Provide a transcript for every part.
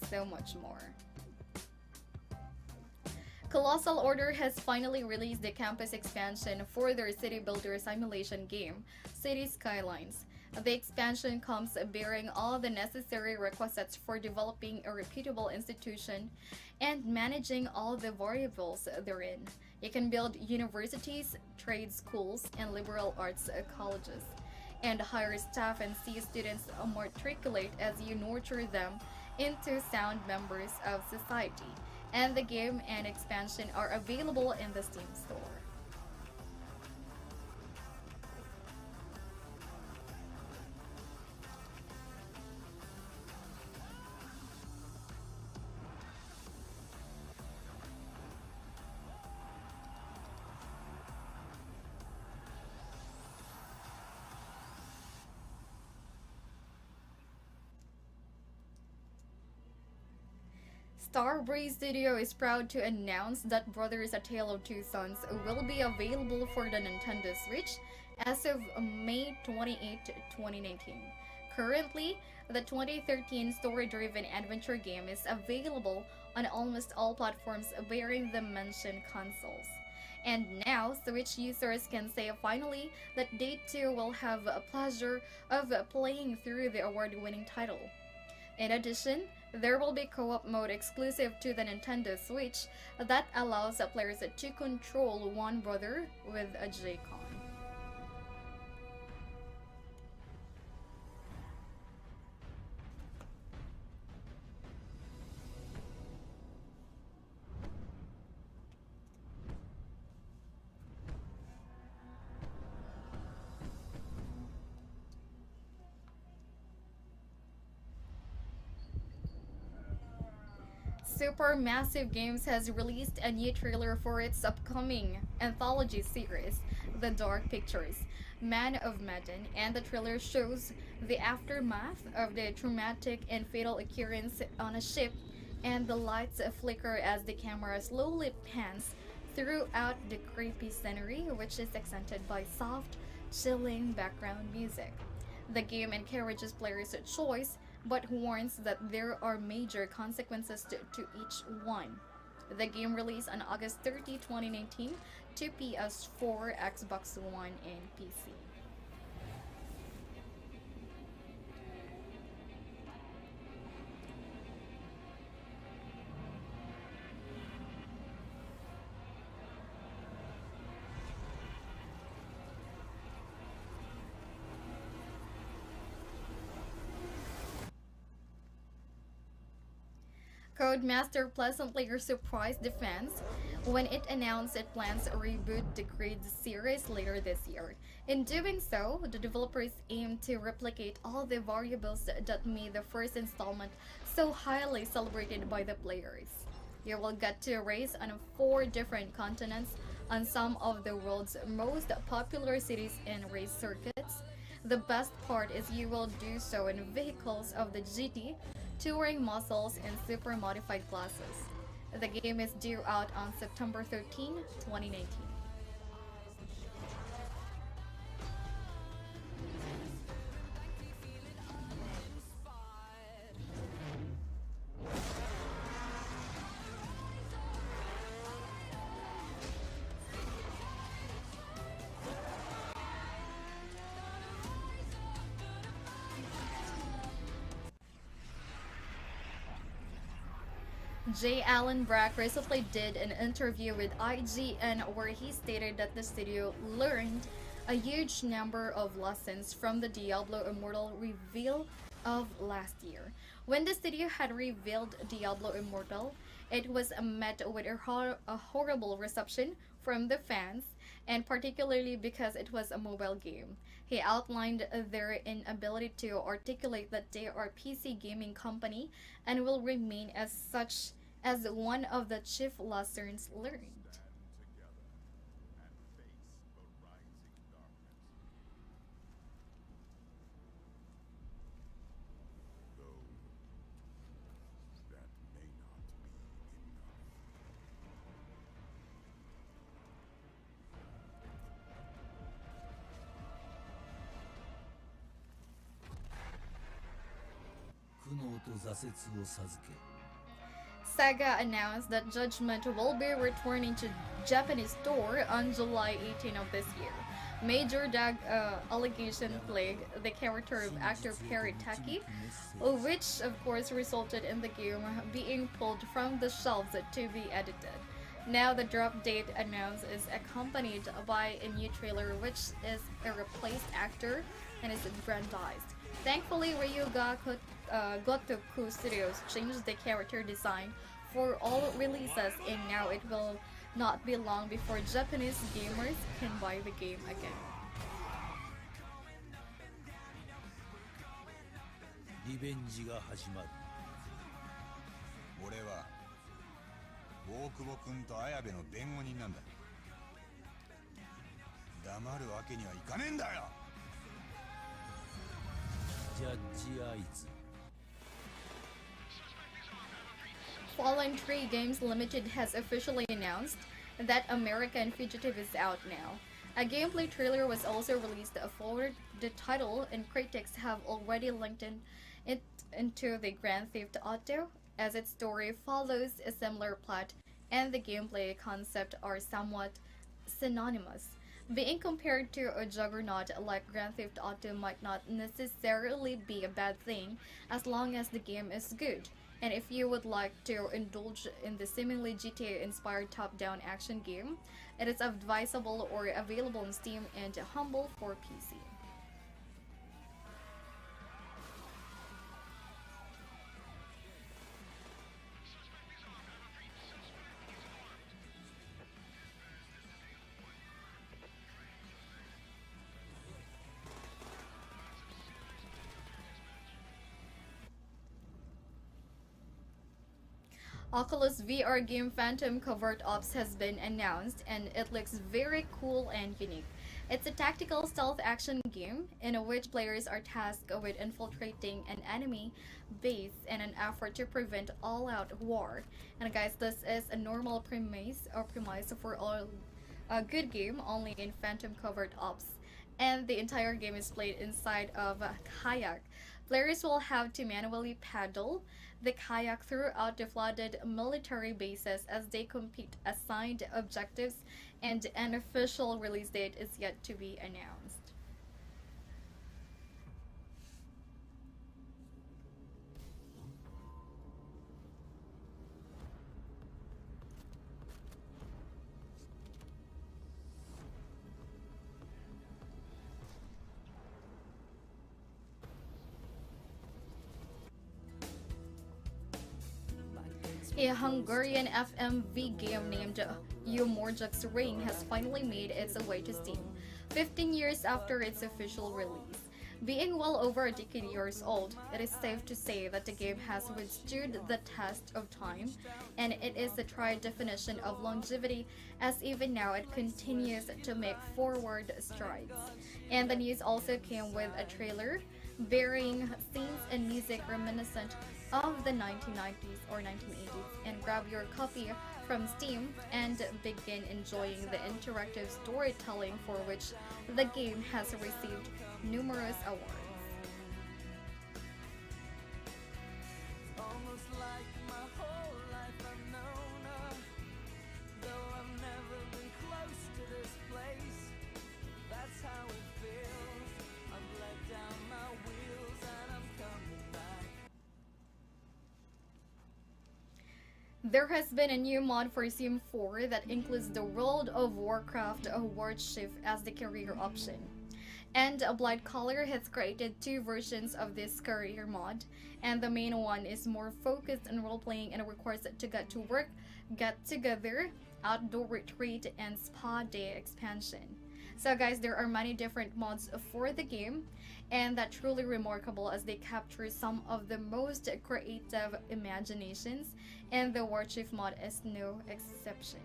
so much more. Colossal Order has finally released the campus expansion for their city builder simulation game, City Skylines. The expansion comes bearing all the necessary requisites for developing a reputable institution and managing all the variables therein. You can build universities, trade schools, and liberal arts colleges, and hire staff and see students matriculate as you nurture them into sound members of society. And the game and expansion are available in the Steam store. Starbreeze Studio is proud to announce that Brothers: A Tale of Two Sons will be available for the Nintendo Switch as of May 28, 2019. Currently, the 2013 story-driven adventure game is available on almost all platforms bearing the mentioned consoles. And now, Switch users can say finally that they too will have a pleasure of playing through the award-winning title. In addition, there will be co-op mode exclusive to the Nintendo Switch that allows players to control one brother with a Joy-Con. Supermassive Games has released a new trailer for its upcoming anthology series, The Dark Pictures, Man of Medan, and the trailer shows the aftermath of the traumatic and fatal occurrence on a ship, and the lights flicker as the camera slowly pans throughout the creepy scenery, which is accented by soft, chilling background music. The game encourages players' choice but warns that there are major consequences to each one. The game released on August 30, 2019 to PS4, Xbox One, and PC. Codemaster pleasantly surprised the fans when it announced it plans to reboot the Creed series later this year. In doing so, the developers aim to replicate all the variables that made the first installment so highly celebrated by the players. You will get to race on 4 different continents on some of the world's most popular cities and race circuits. The best part is you will do so in vehicles of the GT, touring muscles, and super modified classes. The game is due out on September 13, 2019. J. Allen Brack recently did an interview with IGN where he stated that the studio learned a huge number of lessons from the Diablo Immortal reveal of last year. When the studio had revealed Diablo Immortal, it was met with a horrible reception from the fans, and particularly because it was a mobile game. He outlined their inability to articulate that they are a PC gaming company and will remain as such as one of the chief lessons learned. Sega announced that Judgment will be returning to Japanese store on July 18 of this year. Major allegation plagued the character of actor Perry Taki, which of course resulted in the game being pulled from the shelves to be edited. Now the drop date announced is accompanied by a new trailer which is a replaced actor and is grandized. Thankfully, Gotoku Studios changed the character design for all releases, and now it will not be long before Japanese gamers can buy the game again. リベンジが始まる。俺は大久保君と綾部の弁護人なんだ。黙るわけにはいかねえんだよ。ジャッジアイズ。Fallen Tree Games Limited has officially announced that American Fugitive is out now. A gameplay trailer was also released for the title, and critics have already linked it into the Grand Theft Auto, as its story follows a similar plot and the gameplay concept are somewhat synonymous. Being compared to a juggernaut like Grand Theft Auto might not necessarily be a bad thing as long as the game is good. And if you would like to indulge in the seemingly GTA-inspired top-down action game, it is advisable or available on Steam and Humble for PC. Oculus VR game Phantom Covert Ops has been announced, and it looks very cool and unique. It's a tactical stealth action game in which players are tasked with infiltrating an enemy base in an effort to prevent all-out war. And guys, this is a normal premise for a good game only in Phantom Covert Ops. And the entire game is played inside of a kayak. Players will have to manually paddle the kayak throughout the flooded military bases as they complete assigned objectives, and an official release date is yet to be announced. A Hungarian FMV game named Umorjuk's Ring has finally made its way to Steam, 15 years after its official release. Being well over a decade years old, it is safe to say that the game has withstood the test of time, and it is the tried definition of longevity, as even now it continues to make forward strides. And the news also came with a trailer bearing scenes and music reminiscent of the 1990s or 1980s, and grab your copy from Steam and begin enjoying the interactive storytelling for which the game has received numerous awards. There has been a new mod for Sim 4 that includes the World of Warcraft Warchief as the career option. And Blind Collar has created two versions of this career mod, and the main one is more focused on role-playing and requires it to get to work, get together, outdoor retreat, and spa day expansion. So guys, there are many different mods for the game, and that's truly remarkable as they capture some of the most creative imaginations, and the Warchief mod is no exception.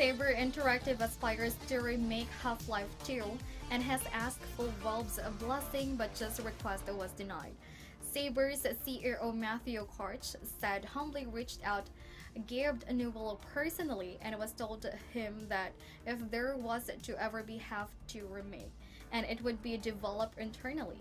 Saber Interactive aspires to remake Half-Life 2 and has asked for Valve's blessing, but just a request that was denied. Saber's CEO Matthew Karch said humbly reached out, gave Newell personally, and was told him that if there was to ever be Half 2 remake, and it would be developed internally.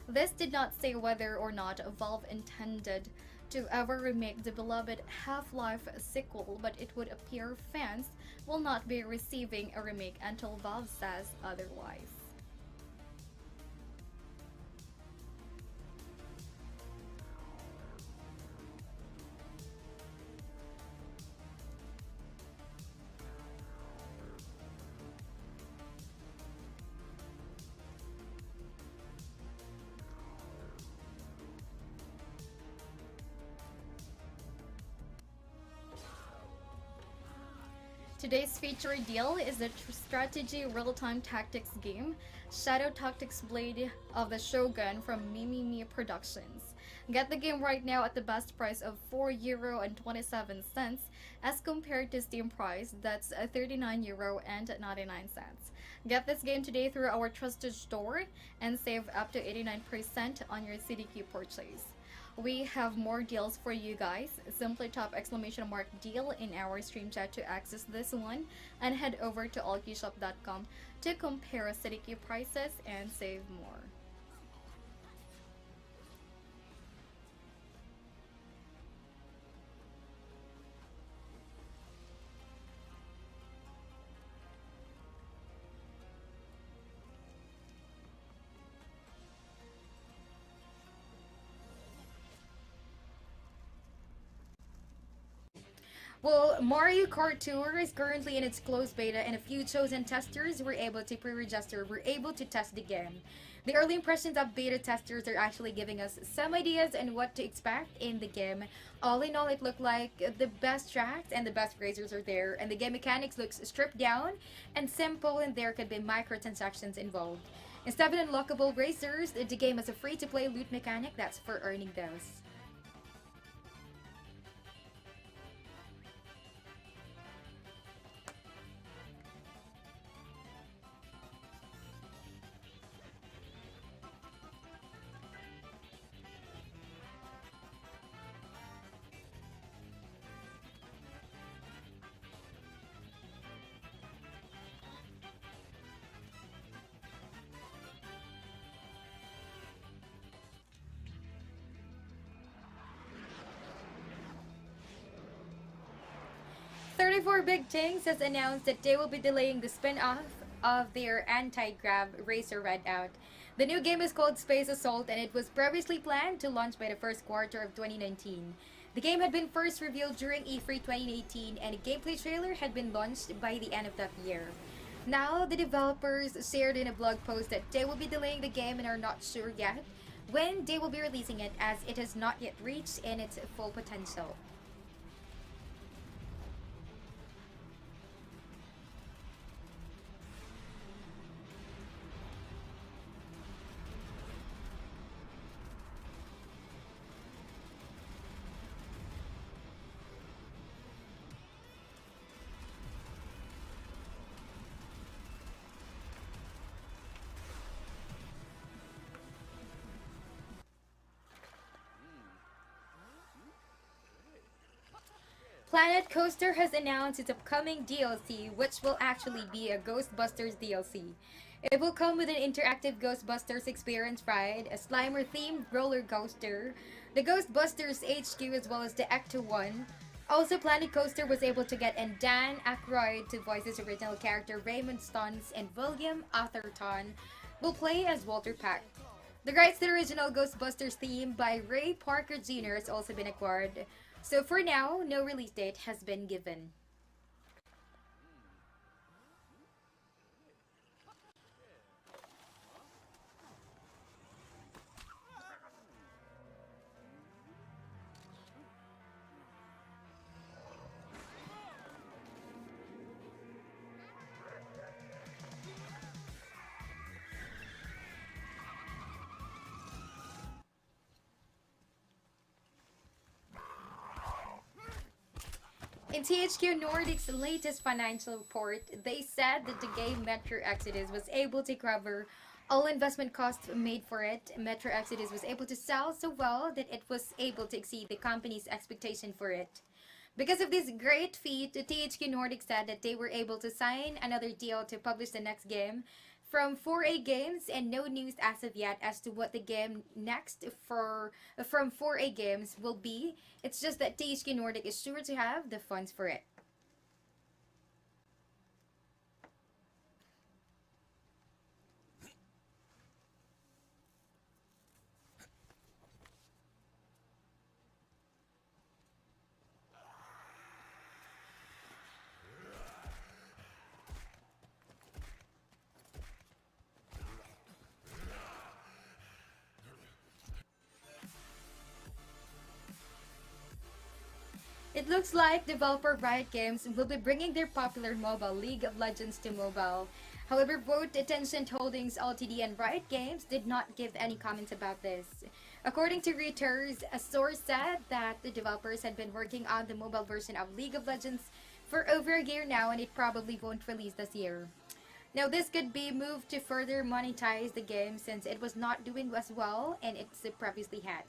This did not say whether or not Valve intended to ever remake the beloved Half-Life sequel, but it would appear fans will not be receiving a remake until Valve says otherwise. Today's featured deal is the strategy real-time tactics game, Shadow Tactics Blade of the Shogun from Mimimi Productions. Get the game right now at the best price of €4.27 as compared to Steam price, that's €39.99. Get this game today through our trusted store and save up to 89% on your CDQ purchase. We have more deals for you guys. Simply type !deal in our stream chat to access this one and head over to allkeyshop.com to compare CDQ prices and save more. Well, Mario Kart Tour is currently in its closed beta, and a few chosen testers were able to pre-register, were able to test the game. The early impressions of beta testers are actually giving us some ideas on what to expect in the game. All in all, it looked like the best tracks and the best racers are there, and the game mechanics looks stripped down and simple, and there could be microtransactions involved. Instead of unlockable racers, the game has a free-to-play loot mechanic that's for earning those. Big Things has announced that they will be delaying the spin-off of their anti-grav racer Redout. The new game is called Space Assault, and it was previously planned to launch by the first quarter of 2019. The game had been first revealed during E3 2018, and a gameplay trailer had been launched by the end of that year. Now, the developers shared in a blog post that they will be delaying the game and are not sure yet when they will be releasing it, as it has not yet reached in its full potential. Planet Coaster has announced its upcoming DLC, which will actually be a Ghostbusters DLC. It will come with an interactive Ghostbusters experience ride, a Slimer-themed roller coaster, the Ghostbusters HQ, as well as the Ecto-1. Also, Planet Coaster was able to get Dan Aykroyd to voice his original character Raymond Stunts, and William Atherton will play as Walter Peck. The rights to the original Ghostbusters theme by Ray Parker Jr. has also been acquired. So for now, no release date has been given. In THQ Nordic's latest financial report, they said that the game Metro Exodus was able to cover all investment costs made for it. Metro Exodus was able to sell so well that it was able to exceed the company's expectation for it. Because of this great feat, THQ Nordic said that they were able to sign another deal to publish the next game from 4A Games, and no news as of yet as to what the game next from 4A Games will be. It's just that THQ Nordic is sure to have the funds for it. It looks like developer Riot Games will be bringing their popular mobile League of Legends to mobile. However, both Tencent Holdings Ltd and Riot Games did not give any comments about this. According to Reuters, a source said that the developers had been working on the mobile version of League of Legends for over a year now, and it probably won't release this year. Now, this could be moved to further monetize the game since it was not doing as well and it's previously had.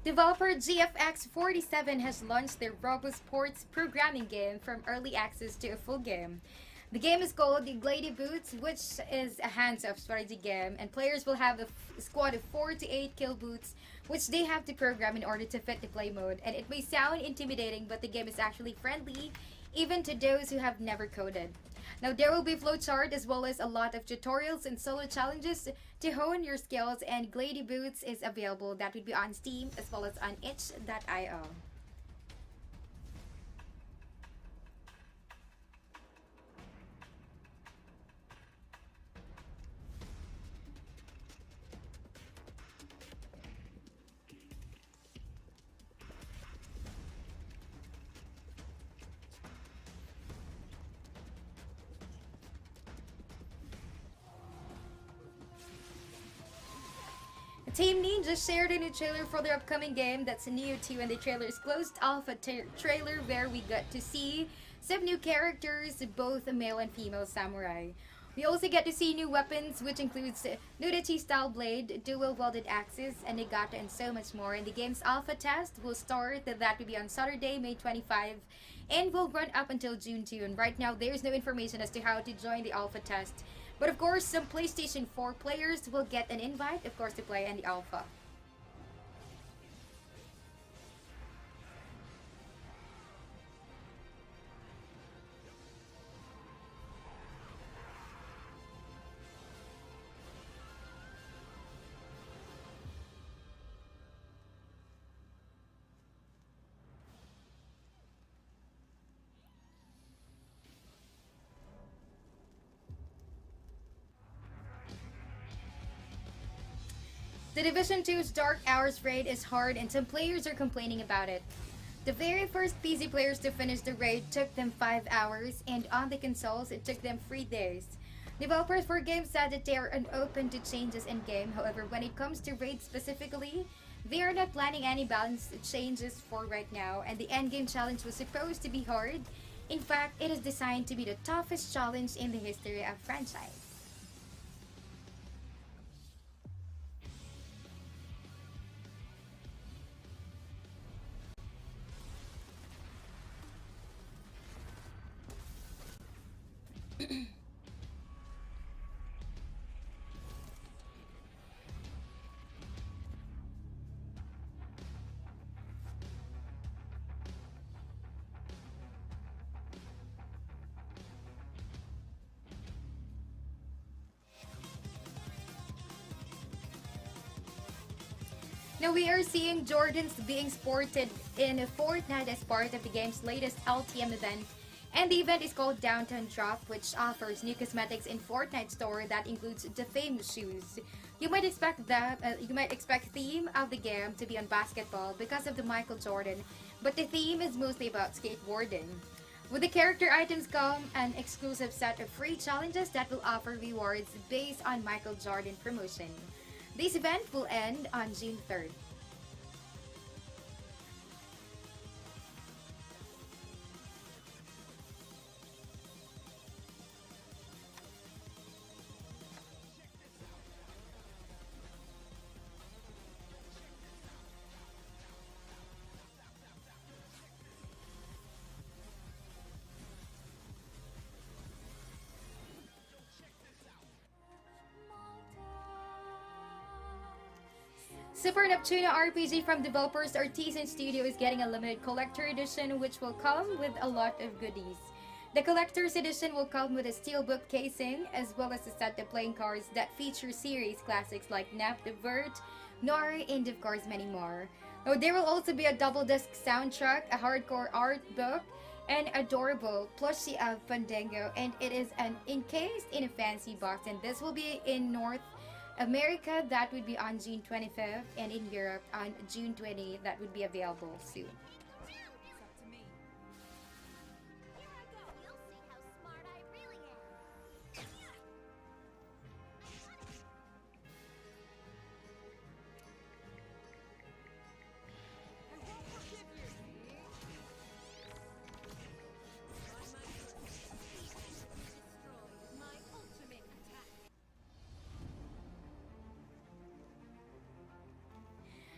Developer GFX47 has launched their Robo Sports programming game from early access to a full game. The game is called Glady Boots, which is a hands-off strategy game, and players will have a squad of 4 to 8 kill boots, which they have to program in order to fit the play mode. And it may sound intimidating, but the game is actually friendly, even to those who have never coded. Now, there will be flowchart as well as a lot of tutorials and solo challenges to hone your skills, and Glady Boots is available. That would be on Steam as well as on itch.io. Team Ninja shared a new trailer for their upcoming game that's Neo 2, and the trailer's closed alpha trailer where we got to see some new characters, both male and female samurai. We also get to see new weapons, which includes Nudachi style blade, dual welded axes, a Nagata, and so much more. And the game's alpha test will start, that will be on Saturday, May 25, and will run up until June 2. And right now, there's no information as to how to join the alpha test. But of course, some PlayStation 4 players will get an invite, of course, to play in the alpha. The Division 2's Dark Hours raid is hard and some players are complaining about it. The very first PC players to finish the raid took them 5 hours, and on the consoles it took them 3 days. Developers for games said that they are open to changes in game. However, when it comes to raid specifically, they are not planning any balance changes for right now, and the endgame challenge was supposed to be hard. In fact, it is designed to be the toughest challenge in the history of franchise. Now we are seeing Jordans being sported in Fortnite as part of the game's latest LTM event. And the event is called Downtown Drop, which offers new cosmetics in Fortnite store that includes the famous shoes. You might expect theme of the game to be on basketball because of the Michael Jordan, but the theme is mostly about skateboarding. With the character items come an exclusive set of free challenges that will offer rewards based on Michael Jordan promotion. This event will end on June 3rd. Super Neptuna RPG from developers Artisan Studio is getting a limited collector edition which will come with a lot of goodies. The collector's edition will come with a steelbook casing as well as a set of playing cards that feature series classics like Nap the Vert, Nori, and of course many more. Now, there will also be a double-disc soundtrack, a hardcore art book, and adorable plushie of Fandango, and it is encased in a fancy box, and this will be in North America, that would be on June 25th, and in Europe on June 20th, that would be available soon.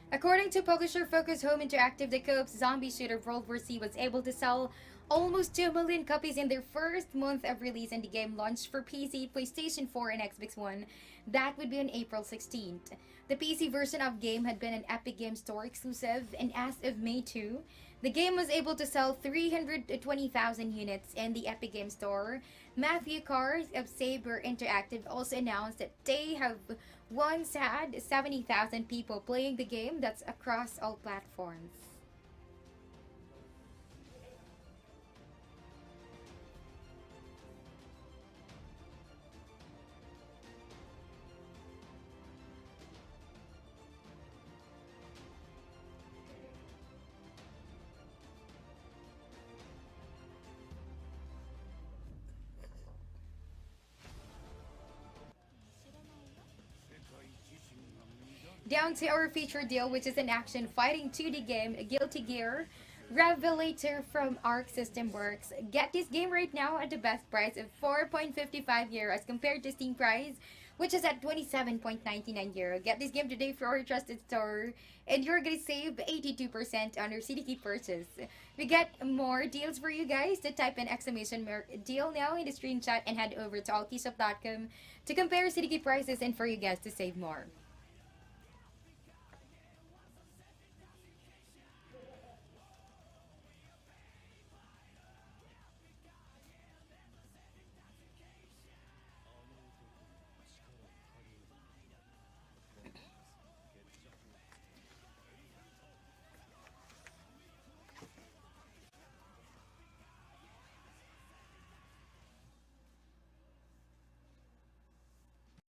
According to publisher Focus Home Interactive, the co-op zombie shooter World War Z was able to sell almost 2 million copies in their first month of release, and the game launched for PC, PlayStation 4, and Xbox One. That would be on April 16th. The PC version of game had been an Epic Games Store exclusive, and as of May 2, the game was able to sell 320,000 units in the Epic Games Store. Matthew Cars of Saber Interactive also announced that they have once had 70,000 people playing the game. That's across all platforms. Down to our featured deal, which is an action fighting 2D game, Guilty Gear Revelator from Arc System Works. Get this game right now at the best price of 4.55 euro as compared to Steam price, which is at 27.99 euro. Get this game today for our trusted store, and you're gonna save 82% on your CDK purchase. We get more deals for you guys. To type in exclamation mark deal now in the screen chat and head over to allkeyshop.com to compare CDK prices and for you guys to save more.